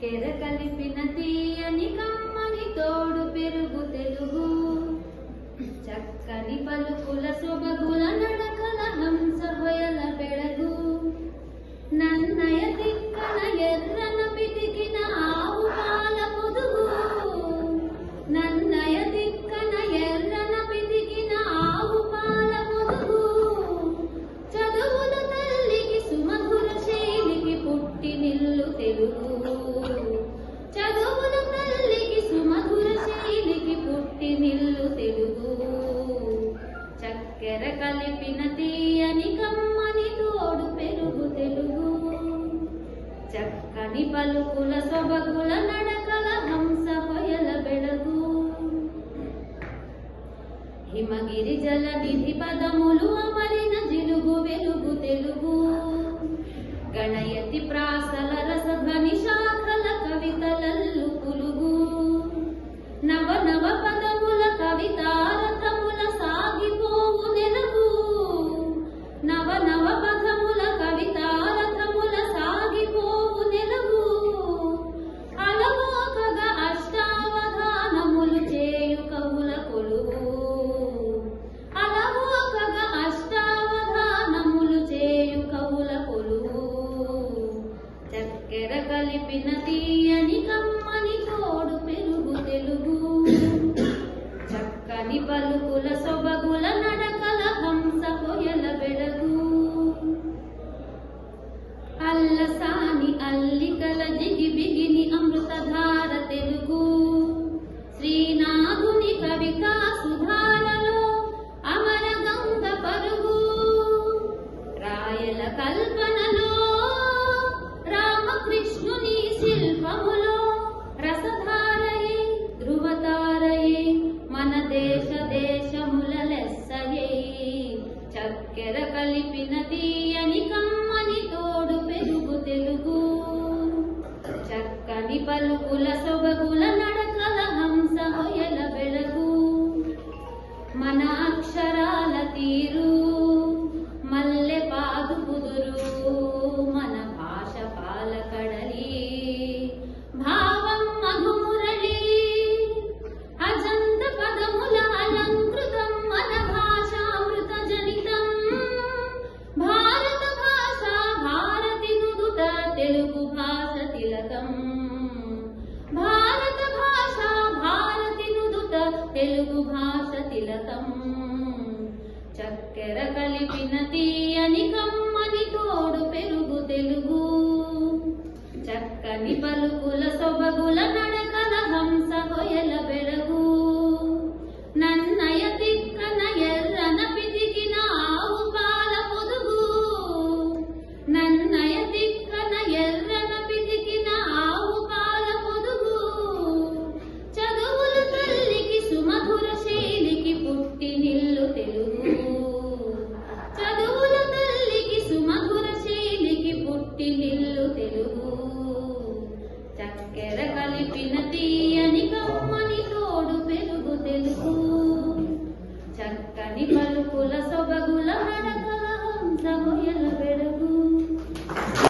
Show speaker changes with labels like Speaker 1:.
Speaker 1: చక్కెర కలిపిన తీయని కమ్మని తోడు పెరుగు తెలుగు, చక్కని పలుకుల సొబగుల నడకల హంస హొయల బెడగు, నన్నయ తిక్కన ఎర్రన పితికిన ఆవు పాల పొదుగు, నన్నయ తిక్కన ఎర్రన పితికిన ఆవు పాల పొదుగు, చదువుల తల్లికి సుమధుర శైలికి పుట్టి నిల్లు తెలుగు, చదువుల తల్లికి సుమధుర శైలికి పుట్టి నిల్లు తెలుగు, చక్కెర కలిపిన తీయని కమ్మని తోడు పెరుగు తెలుగు, చక్కని పలుకుల సొబగుల నడకల హంస హొయల బెడగు, హిమగిరి జల నిధి పదములు అమరిన జిలుగు వెలుగు తెలుగు, గణయతి ప్రాసల రసధ్వని శాఖల కవితలల్లు పులుగు, నవ నవ పదముల కవితారథముల సాగిపోవు నెలగు, నవ నవ పదముల కవితారథముల సాగిపోవు నెలగు, అలవోకగా అష్టావధానములు చేయు కవుల కొలువు, అలవోకగా అష్టావధానములు చేయు కవుల కొలువు, చక్కెర కలిపిన తీయని కమ్మని తోడు పెరుగు తెలుగు, చక్కని పలుకుల సొబగుల నడకల హంస హొయల బెడగు, అల్లసాని అల్లికల జిగి బిగిని అమృతధార తెలుగు, శ్రీనాథుని కవితా సుధారలో అమర గంగ పరుగు, రాయల కల్పనలో రామకృష్ణుని శిల్పములో రసధారయే ధ్రువతారయే మన దేశ దేశముల లెస్సయే, చక్కెర కలిపిన తీయని కమ్మని తోడు పెరుగు తెలుగు, చక్కని పలుకుల సొబగుల నడకల హంస హొయల బెడగు, మన అక్షరాల తీరు మల్లె పాదు కుదురు, మన భాష పాలకడలి భావం మధుమురళి, అజంత పదముల అలంకృతం మన భాషామృత జనితం, భారత భాష భారతి నుదుట తెలుగు భాష తిలకం, భారత భాష భారతి నుదుట తెలుగు భాష తిలకం, చక్కెర కలిపిన తీయని కమ్మని తోడు పెరుగు తెలుగు, చక్కని పలుకుల సొబగుల నడకల హంస హొయల బెడగు, నన్న